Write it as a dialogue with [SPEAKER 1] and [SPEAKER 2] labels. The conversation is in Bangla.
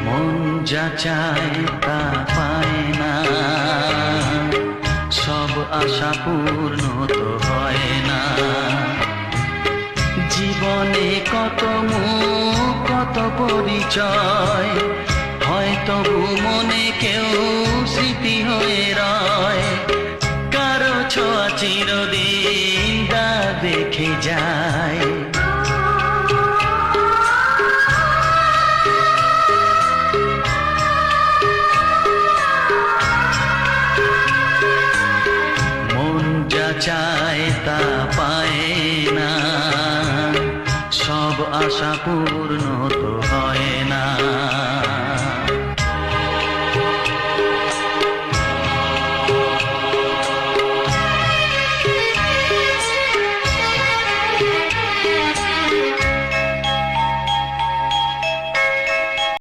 [SPEAKER 1] মন যা চায় তা পায় না, সব আশা পূর্ণ তো হয় না। জীবনে কত মুখ কত পরিচয়, হয়তো মনে কেউ স্মৃতি হয়ে রয়। কারো ছোঁয়া চিরদিন তা দেখে যায়। চায় তা পায় না, সব আশা পূর্ণ